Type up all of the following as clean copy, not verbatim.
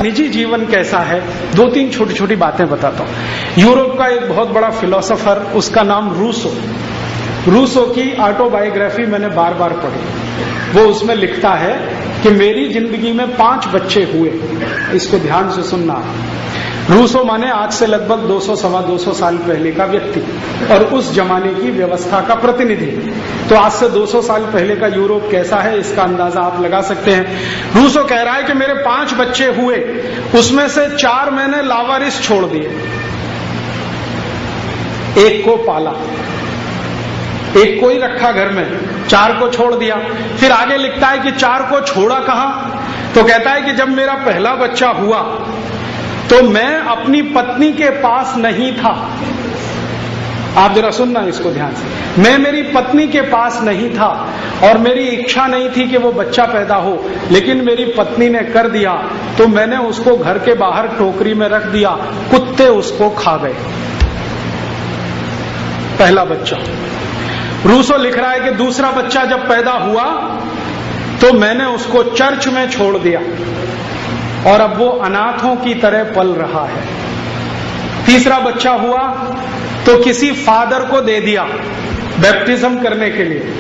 निजी जीवन कैसा है, दो तीन छोटी छोटी बातें बताता हूं। यूरोप का एक बहुत बड़ा फिलोसोफर, उसका नाम रूसो की ऑटोबायोग्राफी मैंने बार बार पढ़ी। वो उसमें लिखता है कि मेरी जिंदगी में 5 बच्चे हुए। इसको ध्यान से सुनना। रूसो माने आज से लगभग 200-225 साल पहले का व्यक्ति और उस जमाने की व्यवस्था का प्रतिनिधि। तो आज से 200 साल पहले का यूरोप कैसा है इसका अंदाजा आप लगा सकते हैं। रूसो कह रहा है कि मेरे 5 बच्चे हुए, उसमें से 4 मैंने लावारिस छोड़ दिए, एक को पाला, एक को ही रखा घर में, 4 को छोड़ दिया। फिर आगे लिखता है कि 4 को छोड़ा कहां, तो कहता है कि जब मेरा पहला बच्चा हुआ तो मैं अपनी पत्नी के पास नहीं था। आप जरा सुनना इसको ध्यान से। मैं मेरी पत्नी के पास नहीं था और मेरी इच्छा नहीं थी कि वो बच्चा पैदा हो, लेकिन मेरी पत्नी ने कर दिया तो मैंने उसको घर के बाहर टोकरी में रख दिया, कुत्ते उसको खा गए। पहला बच्चा। रूसो लिख रहा है कि दूसरा बच्चा जब पैदा हुआ तो मैंने उसको चर्च में छोड़ दिया और अब वो अनाथों की तरह पल रहा है। तीसरा बच्चा हुआ तो किसी फादर को दे दिया बैप्टिज्म करने के लिए।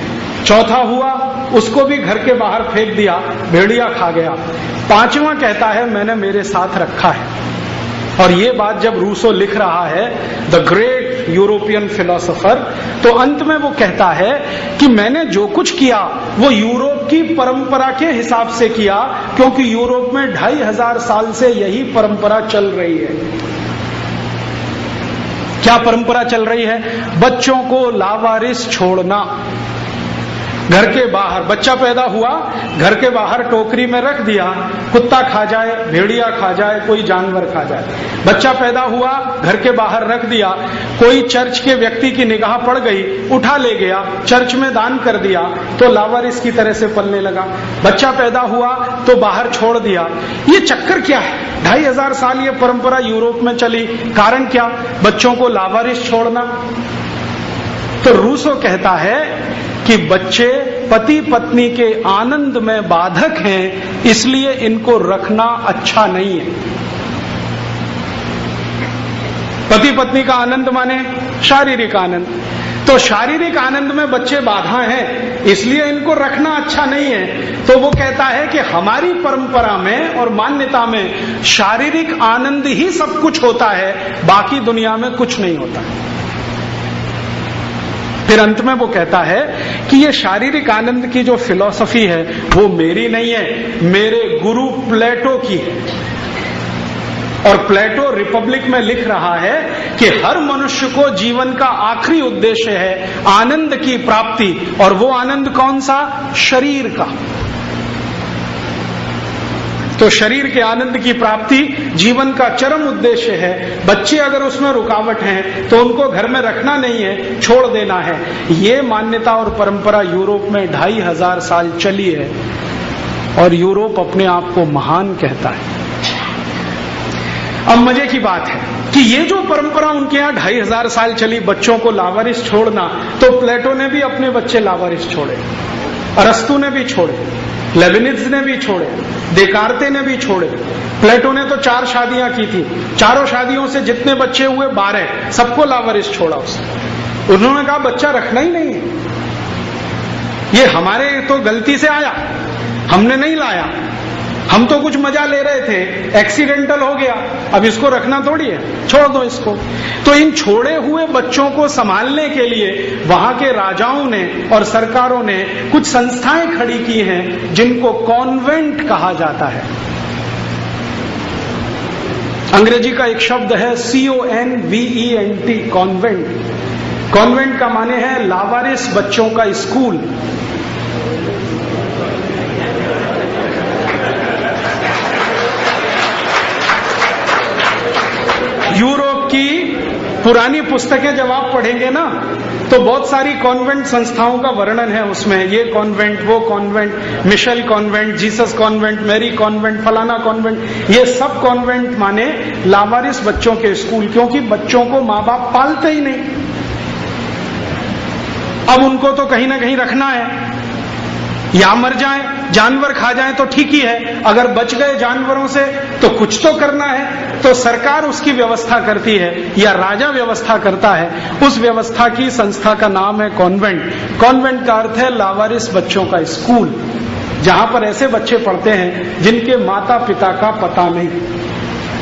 चौथा हुआ, उसको भी घर के बाहर फेंक दिया, भेड़िया खा गया। 5वां कहता है मैंने मेरे साथ रखा है। और ये बात जब रूसो लिख रहा है, द ग्रेट यूरोपियन फिलोसोफर, तो अंत में वो कहता है कि मैंने जो कुछ किया वो यूरोप की परंपरा के हिसाब से किया, क्योंकि यूरोप में 2500 साल से यही परंपरा चल रही है। क्या परंपरा चल रही है? बच्चों को लावारिस छोड़ना। घर के बाहर बच्चा पैदा हुआ, घर के बाहर टोकरी में रख दिया, कुत्ता खा जाए, भेड़िया खा जाए, कोई जानवर खा जाए। बच्चा पैदा हुआ, घर के बाहर रख दिया, कोई चर्च के व्यक्ति की निगाह पड़ गई, उठा ले गया, चर्च में दान कर दिया तो लावारिस की तरह से पलने लगा। बच्चा पैदा हुआ तो बाहर छोड़ दिया। ये चक्कर क्या है? 2500 साल ये परंपरा यूरोप में चली। कारण क्या? बच्चों को लावारिस छोड़ना। तो रूसो कहता है कि बच्चे पति पत्नी के आनंद में बाधक हैं, इसलिए इनको रखना अच्छा नहीं है। पति पत्नी का आनंद माने शारीरिक आनंद, तो शारीरिक आनंद में बच्चे बाधा हैं, इसलिए इनको रखना अच्छा नहीं है। तो वो कहता है कि हमारी परंपरा में और मान्यता में शारीरिक आनंद ही सब कुछ होता है, बाकी दुनिया में कुछ नहीं होता। फिर अंत में वो कहता है कि ये शारीरिक आनंद की जो फिलॉसफी है वो मेरी नहीं है, मेरे गुरु प्लेटो की है। और प्लेटो रिपब्लिक में लिख रहा है कि हर मनुष्य को जीवन का आखिरी उद्देश्य है आनंद की प्राप्ति, और वो आनंद कौन सा? शरीर का। तो शरीर के आनंद की प्राप्ति जीवन का चरम उद्देश्य है। बच्चे अगर उसमें रुकावट हैं तो उनको घर में रखना नहीं है, छोड़ देना है। ये मान्यता और परंपरा यूरोप में 2500 साल चली है और यूरोप अपने आप को महान कहता है। अब मजे की बात है कि ये जो परंपरा उनके यहाँ 2500 साल चली, बच्चों को लावारिस छोड़ना, तो प्लेटो ने भी अपने बच्चे लावारिस छोड़े, अरस्तु ने भी छोड़े, लेविनिज ने भी छोड़े, देकार्ते ने भी छोड़े। प्लेटो ने तो 4 शादियां की थी, चारों शादियों से जितने बच्चे हुए 12, सबको लावारिस छोड़ा उसने। उन्होंने कहा बच्चा रखना ही नहीं है, ये हमारे तो गलती से आया, हमने नहीं लाया, हम तो कुछ मजा ले रहे थे, एक्सीडेंटल हो गया, अब इसको रखना थोड़ी है, छोड़ दो इसको। तो इन छोड़े हुए बच्चों को संभालने के लिए वहां के राजाओं ने और सरकारों ने कुछ संस्थाएं खड़ी की हैं जिनको कॉन्वेंट कहा जाता है। अंग्रेजी का एक शब्द है CONVENT, कॉन्वेंट। कॉन्वेंट का माने है लावारिस बच्चों का स्कूल। यूरोप की पुरानी पुस्तकें जब आप पढ़ेंगे ना तो बहुत सारी कॉन्वेंट संस्थाओं का वर्णन है उसमें। ये कॉन्वेंट, वो convent, Michelle convent, Jesus convent, Mary convent, फलाना कॉन्वेंट। ये सब कॉन्वेंट माने लावारिस बच्चों के स्कूल, क्योंकि बच्चों को माँ बाप पालते ही नहीं। अब उनको तो कहीं ना कहीं रखना है, या मर जाए, जानवर खा जाए तो ठीक ही है, अगर बच गए जानवरों से तो कुछ तो करना है, तो सरकार उसकी व्यवस्था करती है या राजा व्यवस्था करता है। उस व्यवस्था की संस्था का नाम है कॉन्वेंट। कॉन्वेंट का अर्थ है लावारिस बच्चों का स्कूल, जहां पर ऐसे बच्चे पढ़ते हैं जिनके माता पिता का पता नहीं।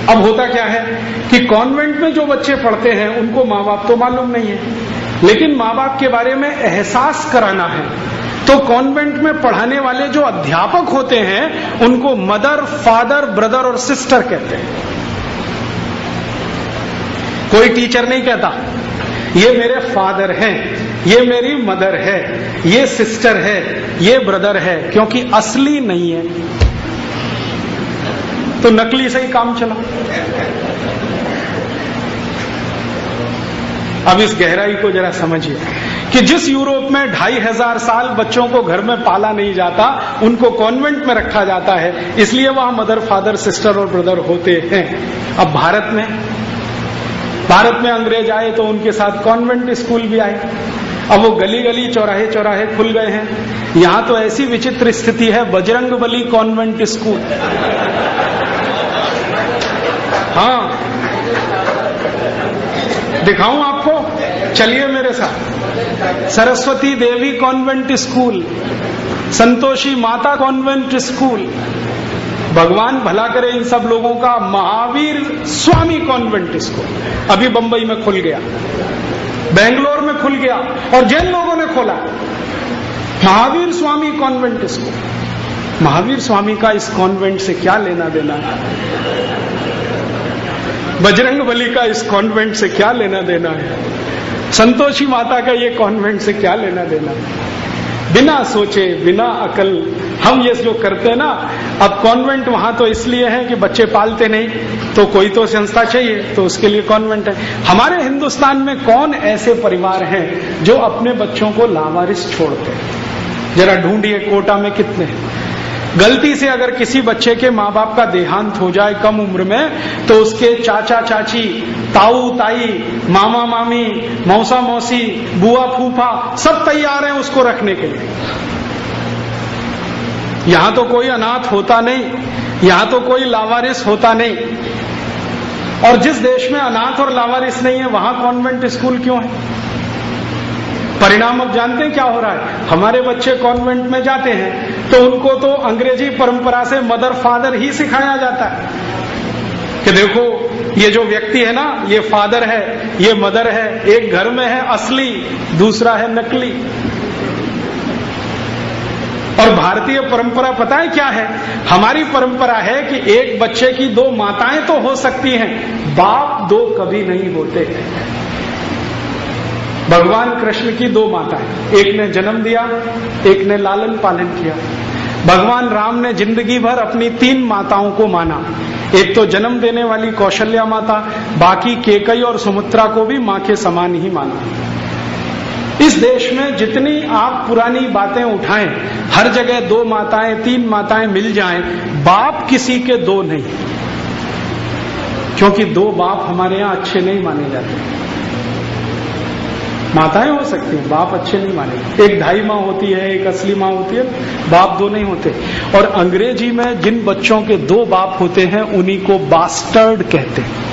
अब होता क्या है कि कॉन्वेंट में जो बच्चे पढ़ते हैं उनको माँ बाप तो मालूम नहीं है, लेकिन माँ बाप के बारे में एहसास कराना है, तो कॉन्वेंट में पढ़ाने वाले जो अध्यापक होते हैं उनको मदर, फादर, ब्रदर और सिस्टर कहते हैं। कोई टीचर नहीं कहता ये मेरे फादर हैं, ये मेरी मदर है, ये सिस्टर है, ये ब्रदर है, क्योंकि असली नहीं है तो नकली से ही काम चला। अब इस गहराई को जरा समझिए कि जिस यूरोप में 2500 साल बच्चों को घर में पाला नहीं जाता, उनको कॉन्वेंट में रखा जाता है, इसलिए वहां मदर, फादर, सिस्टर और ब्रदर होते हैं। अब भारत में अंग्रेज आए तो उनके साथ कॉन्वेंट स्कूल भी आए। अब वो गली गली, चौराहे चौराहे खुल गए हैं। यहां तो ऐसी विचित्र स्थिति है, बजरंगबली कॉन्वेंट स्कूल। हाँ, दिखाऊं आपको, चलिए मेरे साथ। सरस्वती देवी convent school, Santoshi Mata convent school, भगवान भला करे इन सब लोगों का, महावीर स्वामी कॉन्वेंट स्कूल अभी बंबई में खुल गया, बेंगलोर में खुल गया और जैन लोगों ने खोला महावीर स्वामी कॉन्वेंट स्कूल। महावीर स्वामी का इस कॉन्वेंट से क्या लेना देना है? बजरंगबली का इस कॉन्वेंट से क्या लेना देना है? संतोषी माता का ये कॉन्वेंट से क्या लेना देना है? बिना सोचे, बिना अकल हम ये जो करते हैं ना। अब कॉन्वेंट वहां तो इसलिए है कि बच्चे पालते नहीं, तो कोई तो संस्था चाहिए, तो उसके लिए कॉन्वेंट है। हमारे हिंदुस्तान में कौन ऐसे परिवार हैं जो अपने बच्चों को लावारिस छोड़ते हैं? जरा ढूंढिए, कोटा में कितने हैं? गलती से अगर किसी बच्चे के माँ बाप का देहांत हो जाए कम उम्र में, तो उसके चाचा चाची, ताऊ ताई, मामा मामी, मौसा मौसी, बुआ फूफा सब तैयार हैं उसको रखने के लिए। यहां तो कोई अनाथ होता नहीं, यहां तो कोई लावारिस होता नहीं। और जिस देश में अनाथ और लावारिस नहीं है वहां कॉन्वेंट स्कूल क्यों है? परिणाम अब जानते हैं क्या हो रहा है? हमारे बच्चे कॉन्वेंट में जाते हैं तो उनको तो अंग्रेजी परंपरा से मदर फादर ही सिखाया जाता है कि देखो ये जो व्यक्ति है ना, ये फादर है, ये मदर है, एक घर में है असली, दूसरा है नकली। और भारतीय परंपरा पता है क्या है? हमारी परंपरा है कि एक बच्चे की दो माताएं तो हो सकती हैं, बाप दो कभी नहीं होते। भगवान कृष्ण की दो माताएं, एक ने जन्म दिया, एक ने लालन पालन किया। भगवान राम ने जिंदगी भर अपनी 3 माताओं को माना। एक तो जन्म देने वाली कौशल्या माता, बाकी केकई और सुमित्रा को भी मां के समान ही माना। इस देश में जितनी आप पुरानी बातें उठाएं, हर जगह 2 माताएं 3 माताएं मिल जाएं, बाप किसी के 2 नहीं, क्योंकि 2 बाप हमारे यहां अच्छे नहीं माने जाते। माताएं हो सकती हैं, बाप अच्छे नहीं माने। एक ढाई माँ होती है, एक असली माँ होती है, बाप 2 नहीं होते। और अंग्रेजी में जिन बच्चों के 2 बाप होते हैं उन्हीं को बास्टर्ड कहते हैं।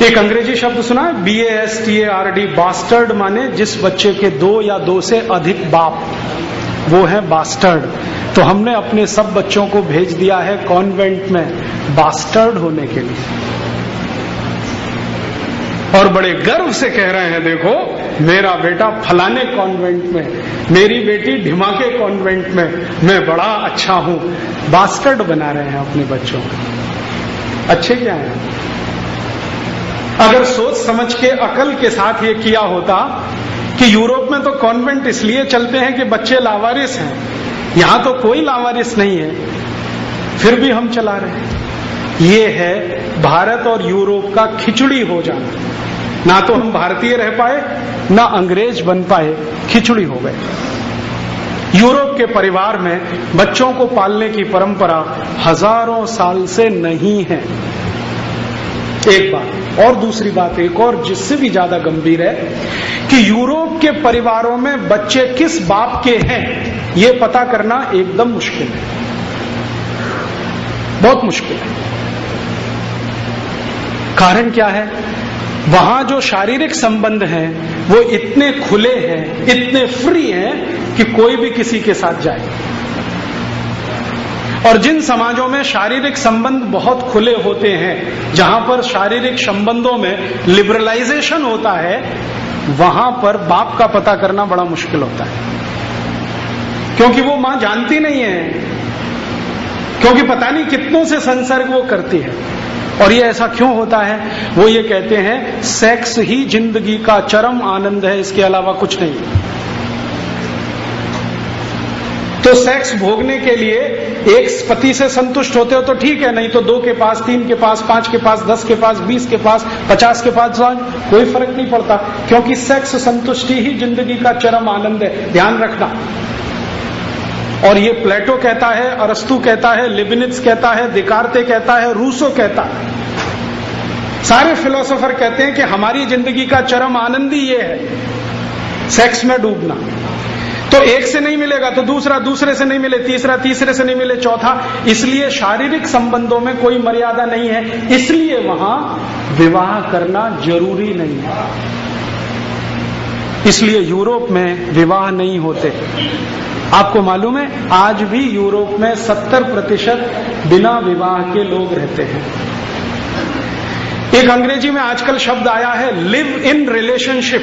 एक अंग्रेजी शब्द सुना है, BASTARD, बास्टर्ड माने जिस बच्चे के 2 या 2 से अधिक बाप, वो है बास्टर्ड। तो हमने अपने सब बच्चों को भेज दिया है कॉन्वेंट में बास्टर्ड होने के लिए, और बड़े गर्व से कह रहे हैं देखो मेरा बेटा फलाने कॉन्वेंट में, मेरी बेटी ढिमाके कॉन्वेंट में, मैं बड़ा अच्छा हूं। बास्टर्ड बना रहे हैं अपने बच्चों को। अच्छे क्या है? अगर सोच समझ के अकल के साथ ये किया होता कि यूरोप में तो कॉन्वेंट इसलिए चलते हैं कि बच्चे लावारिस हैं, यहां तो कोई लावारिस नहीं है, फिर भी हम चला रहे हैं। ये है भारत और यूरोप का खिचड़ी हो जाना। ना तो हम भारतीय रह पाए, ना अंग्रेज बन पाए, खिचड़ी हो गए। यूरोप के परिवार में बच्चों को पालने की परंपरा हजारों साल से नहीं है। एक बात और दूसरी बात एक और जिससे भी ज्यादा गंभीर है कि यूरोप के परिवारों में बच्चे किस बाप के हैं ये पता करना एकदम मुश्किल है, बहुत मुश्किल है। कारण क्या है? वहां जो शारीरिक संबंध हैं वो इतने खुले हैं, इतने फ्री हैं कि कोई भी किसी के साथ जाए। और जिन समाजों में शारीरिक संबंध बहुत खुले होते हैं, जहां पर शारीरिक संबंधों में लिबरलाइजेशन होता है, वहां पर बाप का पता करना बड़ा मुश्किल होता है, क्योंकि वो मां जानती नहीं है, क्योंकि पता नहीं कितनों से संसर्ग वो करती है। और ये ऐसा क्यों होता है? वो ये कहते हैं सेक्स ही जिंदगी का चरम आनंद है, इसके अलावा कुछ नहीं। तो सेक्स भोगने के लिए एक पति से संतुष्ट होते हो तो ठीक है, नहीं तो 2 के पास, 3 के पास, 5 के पास, 10 के पास, 20 के पास, 50 के पास, कोई फर्क नहीं पड़ता, क्योंकि सेक्स संतुष्टि ही जिंदगी का चरम आनंद है। ध्यान रखना। और ये प्लेटो कहता है, अरस्तु कहता है, लिबनिट्ज कहता है, दिकार्ते कहता है, रूसो कहता है। सारे फिलोसोफर कहते हैं कि हमारी जिंदगी का चरम आनंद ही ये है, सेक्स में डूबना। तो एक से नहीं मिलेगा तो दूसरा, दूसरे से नहीं मिले तीसरा, तीसरे से नहीं मिले चौथा। इसलिए शारीरिक संबंधों में कोई मर्यादा नहीं है, इसलिए वहां विवाह करना जरूरी नहीं है। इसलिए यूरोप में विवाह नहीं होते। आपको मालूम है आज भी यूरोप में 70% बिना विवाह के लोग रहते हैं। एक अंग्रेजी में आजकल शब्द आया है लिव इन रिलेशनशिप,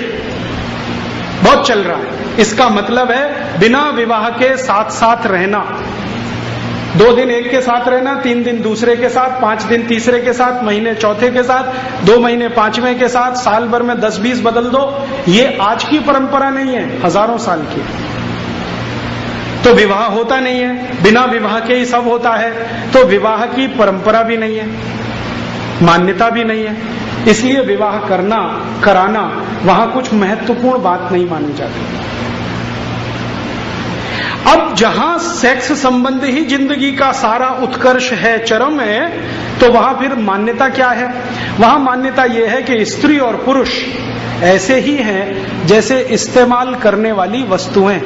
बहुत चल रहा है। इसका मतलब है बिना विवाह के साथ साथ रहना। 2 दिन एक के साथ रहना, 3 दिन दूसरे के साथ, 5 दिन तीसरे के साथ, महीने चौथे के साथ, 2 महीने 5वें के साथ, साल भर में 10-20 बदल दो। ये आज की परंपरा नहीं है, हजारों साल की। तो विवाह होता नहीं है, बिना विवाह के ही सब होता है। तो विवाह की परंपरा भी नहीं है, मान्यता भी नहीं है, इसलिए विवाह करना, कराना वहां कुछ महत्वपूर्ण बात नहीं मानी जाती। अब जहां सेक्स संबंध ही जिंदगी का सारा उत्कर्ष है, चरम है, तो वहां फिर मान्यता क्या है? वहां मान्यता यह है कि स्त्री और पुरुष ऐसे ही हैं जैसे इस्तेमाल करने वाली वस्तुएं।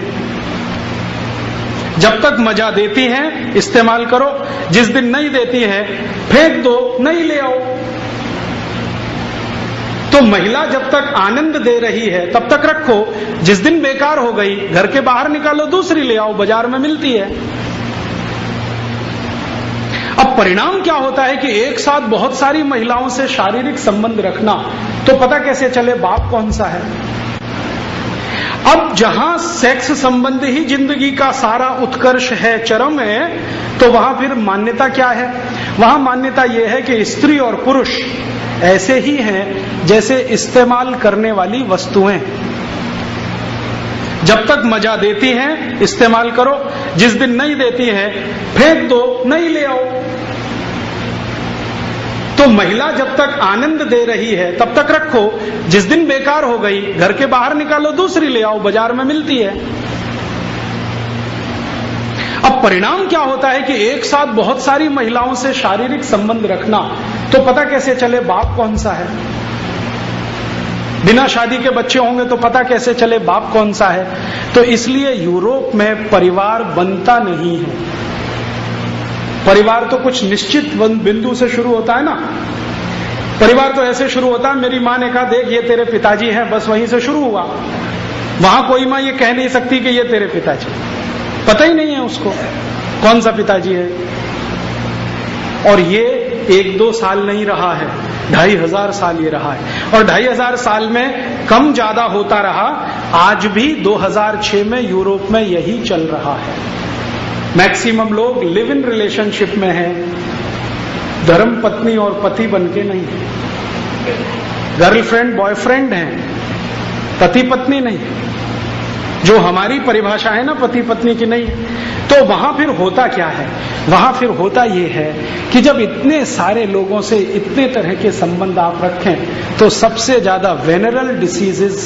जब तक मजा देती हैं इस्तेमाल करो, जिस दिन नहीं देती है फेंक दो, नहीं ले आओ। तो महिला जब तक आनंद दे रही है तब तक रखो, जिस दिन बेकार हो गई घर के बाहर निकालो, दूसरी ले आओ, बाजार में मिलती है। अब परिणाम क्या होता है कि एक साथ बहुत सारी महिलाओं से शारीरिक संबंध रखना, तो पता कैसे चले बाप कौन सा है? अब जहां सेक्स संबंध ही जिंदगी का सारा उत्कर्ष है, चरम है, तो वहां फिर मान्यता क्या है? वहां मान्यता यह है कि स्त्री और पुरुष ऐसे ही हैं जैसे इस्तेमाल करने वाली वस्तुएं। जब तक मजा देती हैं इस्तेमाल करो, जिस दिन नहीं देती है फेंक दो, नहीं ले आओ। तो महिला जब तक आनंद दे रही है तब तक रखो, जिस दिन बेकार हो गई घर के बाहर निकालो, दूसरी ले आओ, बाजार में मिलती है। अब परिणाम क्या होता है कि एक साथ बहुत सारी महिलाओं से शारीरिक संबंध रखना, तो पता कैसे चले बाप कौन सा है? बिना शादी के बच्चे होंगे तो पता कैसे चले बाप कौन सा है? तो इसलिए यूरोप में परिवार बनता नहीं है। परिवार तो कुछ निश्चित बिंदु से शुरू होता है ना। परिवार तो ऐसे शुरू होता है, मेरी माँ ने कहा देख ये तेरे पिताजी हैं, बस वहीं से शुरू हुआ। वहां कोई माँ ये कह नहीं सकती कि ये तेरे पिताजी, पता ही नहीं है उसको कौन सा पिताजी है। और ये 1-2 साल नहीं रहा है, 2500 साल ये रहा है। और 2500 साल में कम ज्यादा होता रहा। आज भी 2006 में यूरोप में यही चल रहा है। मैक्सिमम लोग लिव इन रिलेशनशिप में हैं, धर्म पत्नी और पति बनके नहीं, गर्लफ्रेंड बॉयफ्रेंड हैं, पति पत्नी नहीं, जो हमारी परिभाषा है ना पति पत्नी की नहीं। तो वहां फिर होता क्या है? वहां फिर होता यह है कि जब इतने सारे लोगों से इतने तरह के संबंध आप रखें, तो सबसे ज्यादा वेनरल डिसीजेस,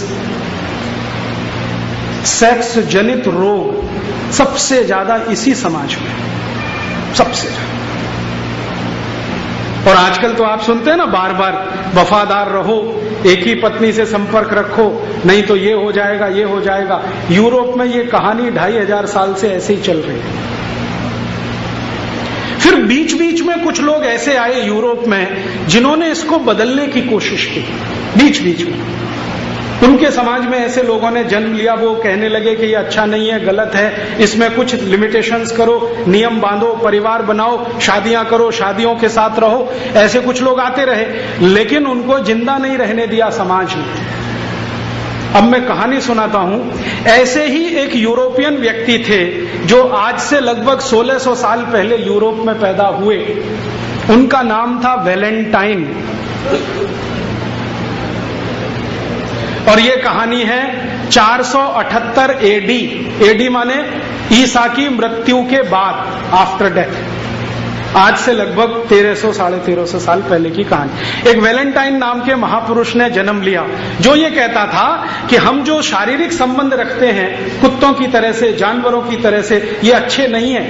सेक्स जनित रोग सबसे ज्यादा इसी समाज में, सबसे ज्यादा। और आजकल तो आप सुनते हैं ना बार बार, वफादार रहो, एक ही पत्नी से संपर्क रखो, नहीं तो ये हो जाएगा, ये हो जाएगा। यूरोप में ये कहानी 2500 साल से ऐसे ही चल रही है। फिर बीच बीच में कुछ लोग ऐसे आए यूरोप में जिन्होंने इसको बदलने की कोशिश की। बीच बीच में उनके समाज में ऐसे लोगों ने जन्म लिया, वो कहने लगे कि ये अच्छा नहीं है, गलत है, इसमें कुछ लिमिटेशंस करो, नियम बांधो, परिवार बनाओ, शादियां करो, शादियों के साथ रहो। ऐसे कुछ लोग आते रहे, लेकिन उनको जिंदा नहीं रहने दिया समाज ने। अब मैं कहानी सुनाता हूं। ऐसे ही एक यूरोपियन व्यक्ति थे जो आज से लगभग 1600 साल पहले यूरोप में पैदा हुए। उनका नाम था वैलेंटाइन। और ये कहानी है 478 एडी। एडी माने ईसा की मृत्यु के बाद, आफ्टर डेथ। आज से लगभग 1300 साढ़े 1300 साल पहले की कहानी। एक वैलेंटाइन नाम के महापुरुष ने जन्म लिया, जो ये कहता था कि हम जो शारीरिक संबंध रखते हैं कुत्तों की तरह से, जानवरों की तरह से, ये अच्छे नहीं है,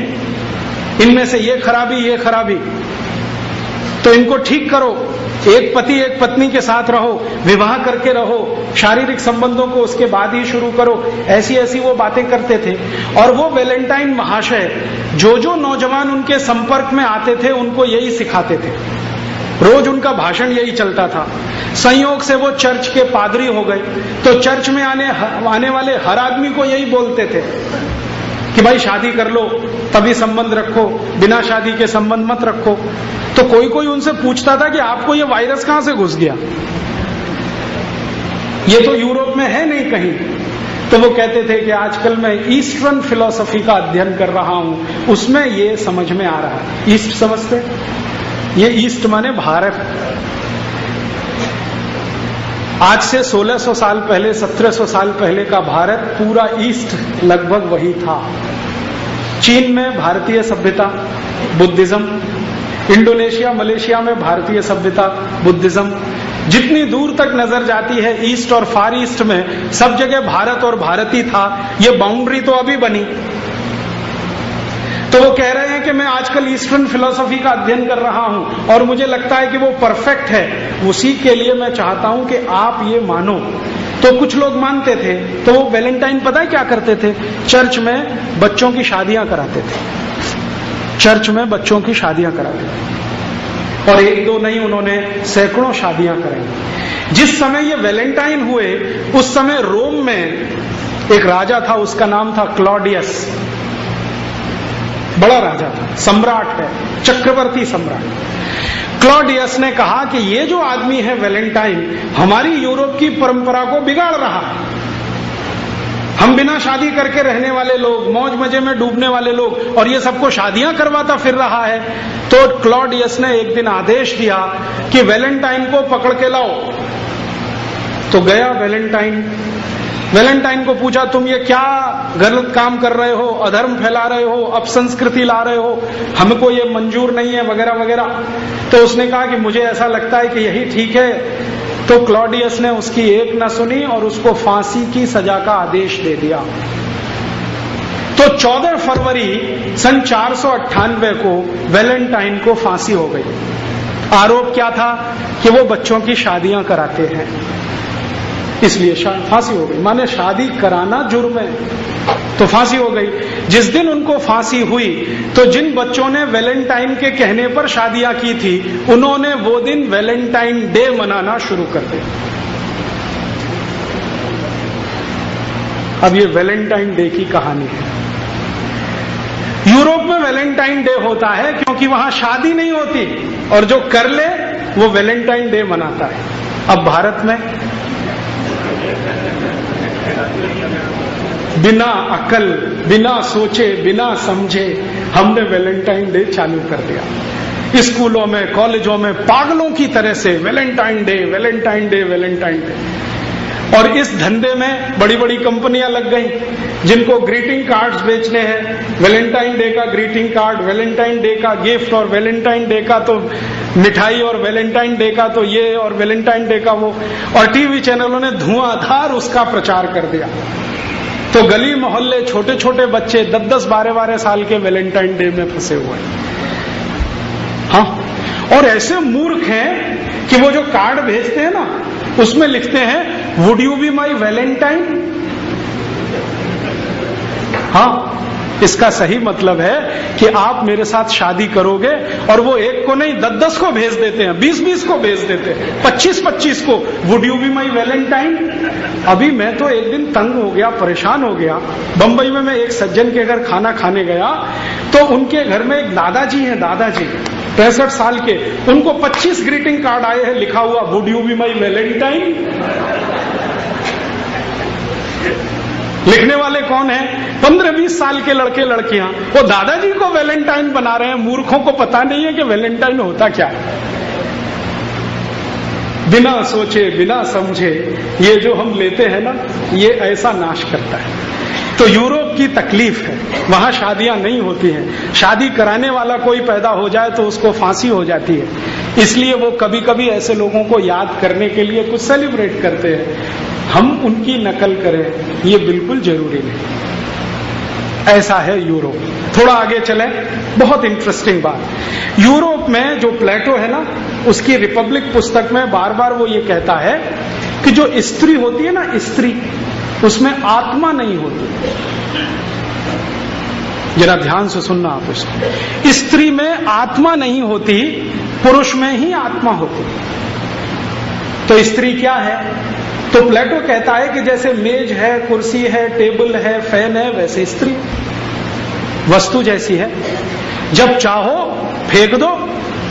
इनमें से ये खराबी, तो इनको ठीक करो। एक पति एक पत्नी के साथ रहो, विवाह करके रहो, शारीरिक संबंधों को उसके बाद ही शुरू करो। ऐसी ऐसी वो बातें करते थे। और वो वैलेंटाइन महाशय जो नौजवान उनके संपर्क में आते थे उनको यही सिखाते थे। रोज उनका भाषण यही चलता था। संयोग से वो चर्च के पादरी हो गए, तो चर्च में आने वाले हर आदमी को यही बोलते थे कि भाई शादी कर लो, तभी संबंध रखो, बिना शादी के संबंध मत रखो। तो कोई उनसे पूछता था कि आपको ये वायरस कहां से घुस गया, ये तो यूरोप में है नहीं कहीं। तो वो कहते थे कि आजकल मैं ईस्टर्न फिलॉसफी का अध्ययन कर रहा हूं, उसमें ये समझ में आ रहा है। ईस्ट समझते? ये ईस्ट माने भारत। आज से 1600 साल पहले, 1700 साल पहले का भारत, पूरा ईस्ट लगभग वही था। चीन में भारतीय सभ्यता, बुद्धिज्म। इंडोनेशिया, मलेशिया में भारतीय सभ्यता, बुद्धिज्म। जितनी दूर तक नजर जाती है ईस्ट और फार ईस्ट में, सब जगह भारत और भारत ही था। ये बाउंड्री तो अभी बनी। तो वो कह रहे हैं कि मैं आजकल ईस्टर्न फिलॉसफी का अध्ययन कर रहा हूं और मुझे लगता है कि वो परफेक्ट है। उसी के लिए मैं चाहता हूं कि आप ये मानो। तो कुछ लोग मानते थे। तो वो वैलेंटाइन पता है क्या करते थे? चर्च में बच्चों की शादियां कराते थे। चर्च में बच्चों की शादियां कराते थे, और एक दो नहीं, उन्होंने सैकड़ों शादियां कराई। जिस समय ये वैलेंटाइन हुए उस समय रोम में एक राजा था, उसका नाम था क्लॉडियस। बड़ा राजा था, सम्राट है, चक्रवर्ती सम्राट। क्लॉडियस ने कहा कि ये जो आदमी है वैलेंटाइन, हमारी यूरोप की परंपरा को बिगाड़ रहा है। हम बिना शादी करके रहने वाले लोग, मौज मजे में डूबने वाले लोग, और ये सबको शादियां करवाता फिर रहा है। तो क्लॉडियस ने एक दिन आदेश दिया कि वैलेंटाइन को पकड़ के लाओ। तो गया वैलेंटाइन को पूछा, तुम ये क्या गलत काम कर रहे हो, अधर्म फैला रहे हो, अपसंस्कृति ला रहे हो, हमको ये मंजूर नहीं है, वगैरह वगैरह। तो उसने कहा कि मुझे ऐसा लगता है कि यही ठीक है। तो क्लॉडियस ने उसकी एक न सुनी और उसको फांसी की सजा का आदेश दे दिया। तो 14 फरवरी सन 498 को वैलेंटाइन को फांसी हो गई। आरोप क्या था? कि वो बच्चों की शादियां कराते हैं, इसलिए फांसी हो गई। माने शादी कराना जुर्म है, तो फांसी हो गई। जिस दिन उनको फांसी हुई तो जिन बच्चों ने वैलेंटाइन के कहने पर शादियां की थी, उन्होंने वो दिन वैलेंटाइन डे मनाना शुरू कर दिया। अब ये वैलेंटाइन डे की कहानी है। यूरोप में वैलेंटाइन डे होता है क्योंकि वहां शादी नहीं होती, और जो कर ले वो वैलेंटाइन डे मनाता है। अब भारत में बिना अकल, बिना सोचे, बिना समझे हमने वैलेंटाइन डे चालू कर दिया। स्कूलों में, कॉलेजों में पागलों की तरह से Valentine day, Valentine day, Valentine day. और इस धंधे में बड़ी बड़ी कंपनियां लग गई जिनको ग्रीटिंग कार्ड्स बेचने हैं। वैलेंटाइन डे का ग्रीटिंग कार्ड, वैलेंटाइन डे का गिफ्ट, और वैलेंटाइन डे का तो मिठाई, और वैलेंटाइन डे का तो ये, और वैलेंटाइन डे का वो। और टीवी चैनलों ने धुआंधार उसका प्रचार कर दिया। तो गली मोहल्ले छोटे छोटे बच्चे 10-10, 12-12 साल के वैलेंटाइन डे में फंसे हुए हैं। हाँ, और ऐसे मूर्ख हैं कि वो जो कार्ड भेजते हैं ना, उसमें लिखते हैं would you be my Valentine. हाँ, इसका सही मतलब है कि आप मेरे साथ शादी करोगे, और वो एक को नहीं 10-10 को भेज देते हैं, 20-20 को भेज देते हैं, 25-25 को, would you be my Valentine. अभी मैं तो एक दिन तंग हो गया, परेशान हो गया। बंबई में मैं एक सज्जन के घर खाना खाने गया, तो उनके घर में एक दादाजी हैं, दादाजी 65 साल के, उनको 25 ग्रीटिंग कार्ड आए हैं, लिखा हुआ would you be my Valentine. लिखने वाले कौन है? 15-20 साल के लड़के लड़कियां, वो दादाजी को वैलेंटाइन बना रहे हैं। मूर्खों को पता नहीं है कि वैलेंटाइन होता क्या है। बिना सोचे बिना समझे ये जो हम लेते हैं ना, ये ऐसा नाश करता है। तो यूरोप की तकलीफ है, वहां शादियां नहीं होती हैं। शादी कराने वाला कोई पैदा हो जाए तो उसको फांसी हो जाती है, इसलिए वो कभी कभी ऐसे लोगों को याद करने के लिए कुछ सेलिब्रेट करते हैं। हम उनकी नकल करें ये बिल्कुल जरूरी नहीं। ऐसा है यूरोप। थोड़ा आगे चलें, बहुत इंटरेस्टिंग बात। यूरोप में जो प्लेटो है ना, उसकी रिपब्लिक पुस्तक में बार बार वो ये कहता है कि जो स्त्री होती है ना, स्त्री, उसमें आत्मा नहीं होती। जरा ध्यान से सुनना आप उसको। स्त्री में आत्मा नहीं होती, पुरुष में ही आत्मा होती। तो स्त्री क्या है? तो प्लेटो कहता है कि जैसे मेज है, कुर्सी है, टेबल है, फैन है, वैसे स्त्री वस्तु जैसी है। जब चाहो फेंक दो,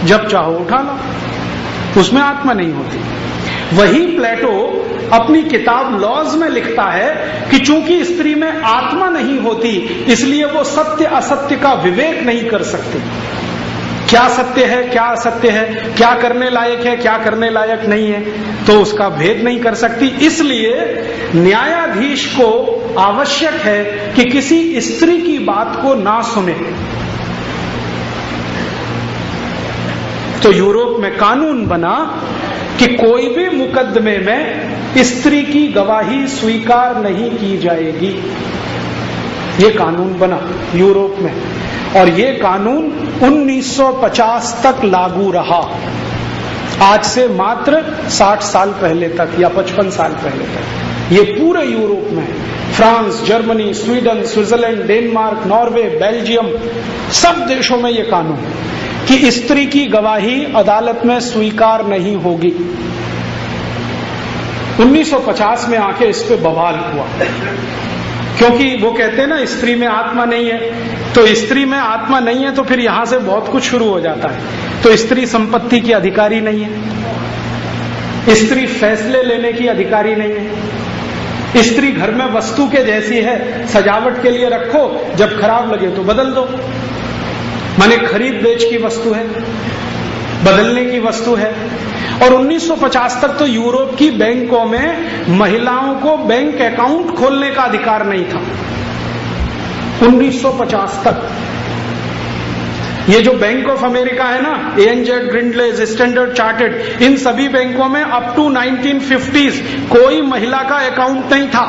जब चाहो उठा लो, उसमें आत्मा नहीं होती। वही प्लेटो अपनी किताब लॉज में लिखता है कि चूंकि स्त्री में आत्मा नहीं होती, इसलिए वो सत्य असत्य का विवेक नहीं कर सकती। क्या सत्य है, क्या असत्य है, क्या करने लायक है, क्या करने लायक नहीं है, तो उसका भेद नहीं कर सकती। इसलिए न्यायाधीश को आवश्यक है कि किसी स्त्री की बात को ना सुने। तो यूरोप में कानून बना कि कोई भी मुकदमे में स्त्री की गवाही स्वीकार नहीं की जाएगी। ये कानून बना यूरोप में, और ये कानून 1950 तक लागू रहा। आज से मात्र 60 साल पहले तक या 55 साल पहले तक ये पूरे यूरोप में, France, Germany, Sweden, Switzerland, Denmark, Norway, Belgium, सब देशों में ये कानून कि स्त्री की गवाही अदालत में स्वीकार नहीं होगी। 1950 में आके इस पे बवाल हुआ, क्योंकि वो कहते हैं ना स्त्री में आत्मा नहीं है। तो स्त्री में आत्मा नहीं है तो फिर यहां से बहुत कुछ शुरू हो जाता है। तो स्त्री संपत्ति की अधिकारी नहीं है, स्त्री फैसले लेने की अधिकारी नहीं है, स्त्री घर में वस्तु के जैसी है, सजावट के लिए रखो, जब खराब लगे तो बदल दो। माने खरीद बेच की वस्तु है, बदलने की वस्तु है। और 1950 तक तो यूरोप की बैंकों में महिलाओं को बैंक अकाउंट खोलने का अधिकार नहीं था। 1950 तक ये जो बैंक ऑफ अमेरिका है ना, ANZ, ग्रिंडलेज, स्टैंडर्ड चार्टर्ड, इन सभी बैंकों में अप टू 1950s कोई महिला का अकाउंट नहीं था,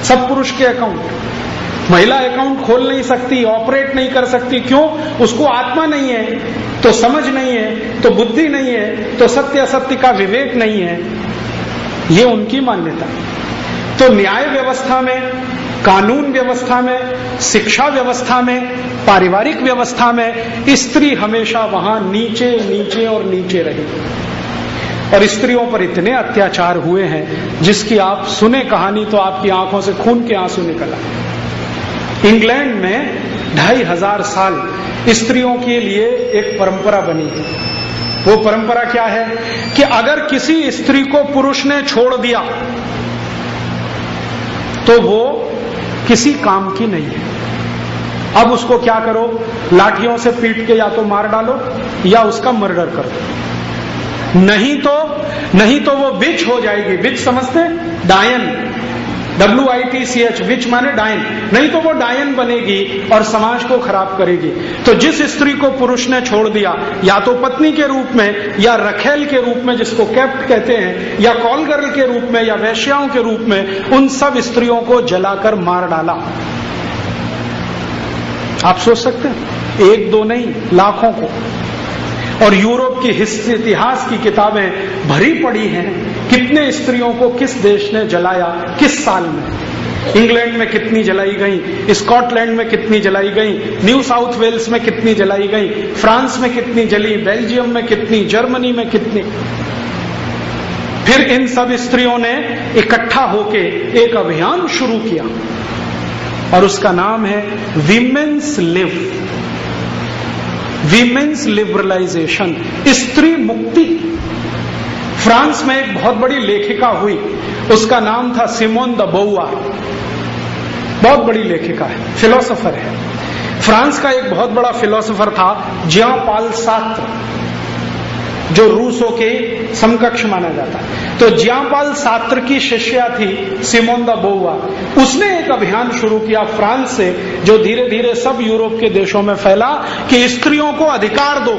सब पुरुष के अकाउंट। महिला अकाउंट खोल नहीं सकती, ऑपरेट नहीं कर सकती। क्यों? उसको आत्मा नहीं है, तो समझ नहीं है, तो बुद्धि नहीं है, तो सत्य असत्य का विवेक नहीं है। ये उनकी मान्यता। तो न्याय व्यवस्था में, कानून व्यवस्था में, शिक्षा व्यवस्था में, पारिवारिक व्यवस्था में स्त्री हमेशा वहां नीचे नीचे और नीचे रही। और स्त्रियों पर इतने अत्याचार हुए हैं जिसकी आप सुने कहानी तो आपकी आंखों से खून के आंसू निकल आए। इंग्लैंड में 2500 साल स्त्रियों के लिए एक परंपरा बनी है। वो परंपरा क्या है कि अगर किसी स्त्री को पुरुष ने छोड़ दिया तो वो किसी काम की नहीं है। अब उसको क्या करो, लाठियों से पीट के या तो मार डालो या उसका मर्डर कर दो, नहीं तो वो विच हो जाएगी। विच समझते हैं? डायन, WITCH, विच माने डायन। नहीं तो वो डायन बनेगी और समाज को खराब करेगी। तो जिस स्त्री को पुरुष ने छोड़ दिया, या तो पत्नी के रूप में, या रखेल के रूप में जिसको कैप्ट कहते हैं, या कॉल गर्ल के रूप में, या वैश्याओं के रूप में, उन सब स्त्रियों को जलाकर मार डाला। आप सोच सकते हैं, एक दो नहीं, लाखों को। और यूरोप की इतिहास की किताबें भरी पड़ी हैं कितने स्त्रियों को किस देश ने जलाया, किस साल में। इंग्लैंड में कितनी जलाई गई, स्कॉटलैंड में कितनी जलाई गई, न्यू साउथ वेल्स में कितनी जलाई गई, फ्रांस में कितनी जली, बेल्जियम में कितनी, जर्मनी में कितनी। फिर इन सब स्त्रियों ने इकट्ठा होके एक अभियान शुरू किया और उसका नाम है वीमेन्स लिबरलाइजेशन, स्त्री मुक्ति। फ्रांस में एक बहुत बड़ी लेखिका हुई, उसका नाम था सिमोन द बोवार। बहुत बड़ी लेखिका है, फिलोसोफर है। फ्रांस का एक बहुत बड़ा फिलोसोफर था जियां पाल सार्त्र, जो रूसों के समकक्ष माना जाता है। तो जियां पाल सार्त्र की शिष्या थी सिमोन द बोवार। उसने एक अभियान शुरू किया फ्रांस से, जो धीरे धीरे सब यूरोप के देशों में फैला कि स्त्रियों को अधिकार दो,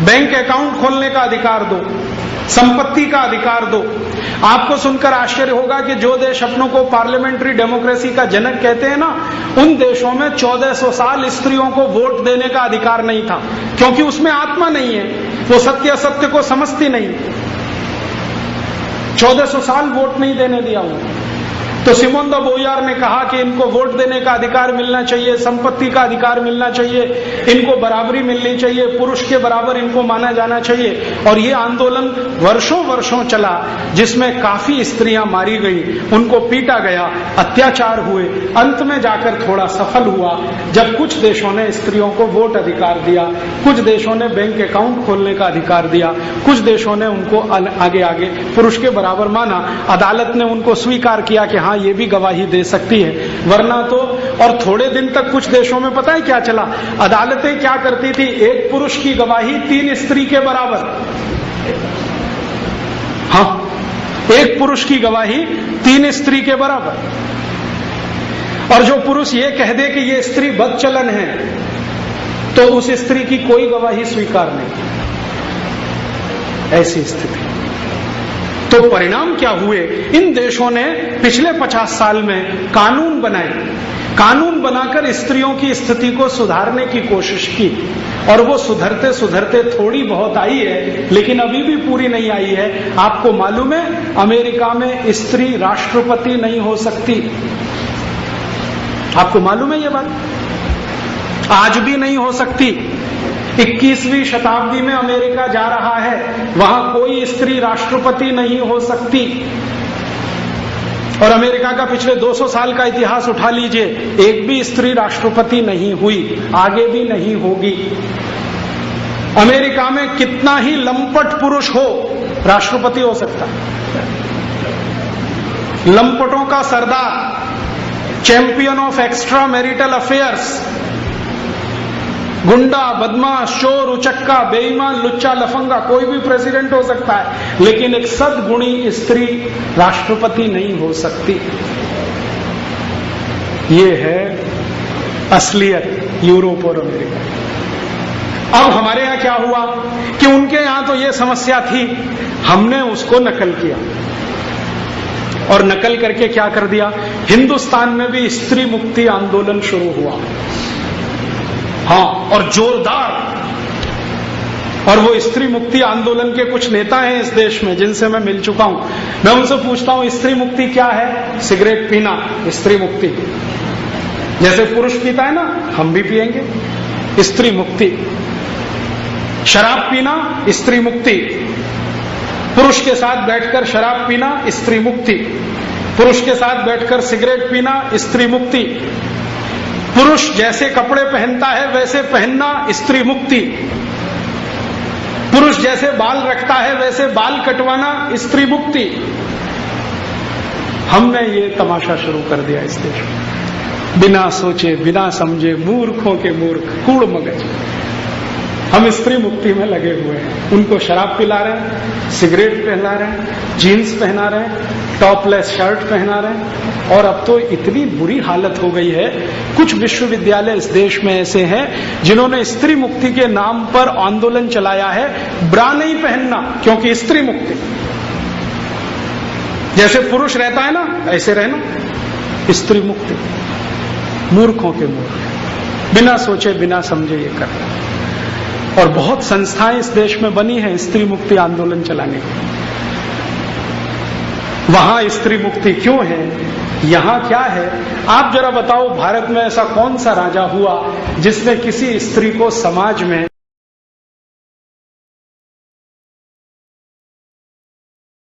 बैंक अकाउंट खोलने का अधिकार दो, संपत्ति का अधिकार दो। आपको सुनकर आश्चर्य होगा कि जो देश अपनों को पार्लियामेंट्री डेमोक्रेसी का जनक कहते हैं ना, उन देशों में 1400 साल स्त्रियों को वोट देने का अधिकार नहीं था, क्योंकि उसमें आत्मा नहीं है, वो सत्य असत्य को समझती नहीं। 1400 साल वोट नहीं देने दिया उन्होंने। तो सिमोन द बोवार ने कहा कि इनको वोट देने का अधिकार मिलना चाहिए, संपत्ति का अधिकार मिलना चाहिए, इनको बराबरी मिलनी चाहिए, पुरुष के बराबर इनको माना जाना चाहिए। और ये आंदोलन वर्षों वर्षों चला, जिसमें काफी स्त्रियां मारी गई, उनको पीटा गया, अत्याचार हुए। अंत में जाकर थोड़ा सफल हुआ जब कुछ देशों ने स्त्रियों को वोट अधिकार दिया, कुछ देशों ने बैंक अकाउंट खोलने का अधिकार दिया, कुछ देशों ने उनको आगे आगे पुरुष के बराबर माना। अदालत ने उनको स्वीकार किया कि हाँ, ये भी गवाही दे सकती है, वरना तो। और थोड़े दिन तक कुछ देशों में पता है क्या चला, अदालतें क्या करती थी, एक पुरुष की गवाही 3 स्त्री के बराबर। हाँ, एक पुरुष की गवाही 3 स्त्री के बराबर। और जो पुरुष ये कह दे कि ये स्त्री बदचलन है, तो उस स्त्री की कोई गवाही स्वीकार नहीं। ऐसी स्थिति। तो परिणाम क्या हुए, इन देशों ने पिछले 50 साल में कानून बनाए, कानून बनाकर स्त्रियों की स्थिति को सुधारने की कोशिश की। और वो सुधरते सुधरते थोड़ी बहुत आई है, लेकिन अभी भी पूरी नहीं आई है। आपको मालूम है, अमेरिका में स्त्री राष्ट्रपति नहीं हो सकती। आपको मालूम है ये बात? आज भी नहीं हो सकती। 21वीं शताब्दी में अमेरिका जा रहा है, वहां कोई स्त्री राष्ट्रपति नहीं हो सकती। और अमेरिका का पिछले 200 साल का इतिहास उठा लीजिए, एक भी स्त्री राष्ट्रपति नहीं हुई, आगे भी नहीं होगी। अमेरिका में कितना ही लंपट पुरुष हो, राष्ट्रपति हो सकता है। लंपटों का सरदार, champion of extra marital affairs, गुंडा, बदमाश, चोर, उचक्का, बेईमान, लुच्चा, लफंगा, कोई भी प्रेसिडेंट हो सकता है, लेकिन एक सद्गुणी स्त्री राष्ट्रपति नहीं हो सकती। ये है असलियत यूरोप और अमेरिका। अब हमारे यहां क्या हुआ कि उनके यहां तो ये समस्या थी, हमने उसको नकल किया। और नकल करके क्या कर दिया, हिंदुस्तान में भी स्त्री मुक्ति आंदोलन शुरू हुआ। हाँ, और जोरदार। और वो स्त्री मुक्ति आंदोलन के कुछ नेता हैं इस देश में, जिनसे मैं मिल चुका हूं। मैं उनसे पूछता हूं, स्त्री मुक्ति क्या है? सिगरेट पीना स्त्री मुक्ति। जैसे पुरुष पीता है ना, हम भी पिएंगे, स्त्री मुक्ति। शराब पीना स्त्री मुक्ति। पुरुष के साथ बैठकर शराब पीना स्त्री मुक्ति। पुरुष के साथ बैठकर सिगरेट पीना स्त्री मुक्ति। पुरुष जैसे कपड़े पहनता है वैसे पहनना स्त्री मुक्ति। पुरुष जैसे बाल रखता है वैसे बाल कटवाना स्त्री मुक्ति। हमने ये तमाशा शुरू कर दिया इस देश में, बिना सोचे बिना समझे, मूर्खों के मूर्ख, कूड़ मगज। हम स्त्री मुक्ति में लगे हुए हैं। उनको शराब पिला रहे हैं, सिगरेट पहना रहे हैं, जीन्स पहना रहे हैं, टॉपलेस शर्ट पहना रहे हैं। और अब तो इतनी बुरी हालत हो गई है, कुछ विश्वविद्यालय इस देश में ऐसे हैं जिन्होंने स्त्री मुक्ति के नाम पर आंदोलन चलाया है, ब्रा नहीं पहनना, क्योंकि स्त्री मुक्ति। जैसे पुरुष रहता है ना, ऐसे रहना, स्त्री मुक्ति। मूर्खों के मूर्ख, बिना सोचे बिना समझे ये करना। और बहुत संस्थाएं इस देश में बनी हैं स्त्री मुक्ति आंदोलन चलाने की। वहां स्त्री मुक्ति क्यों है, यहां क्या है? आप जरा बताओ, भारत में ऐसा कौन सा राजा हुआ जिसने किसी स्त्री को समाज में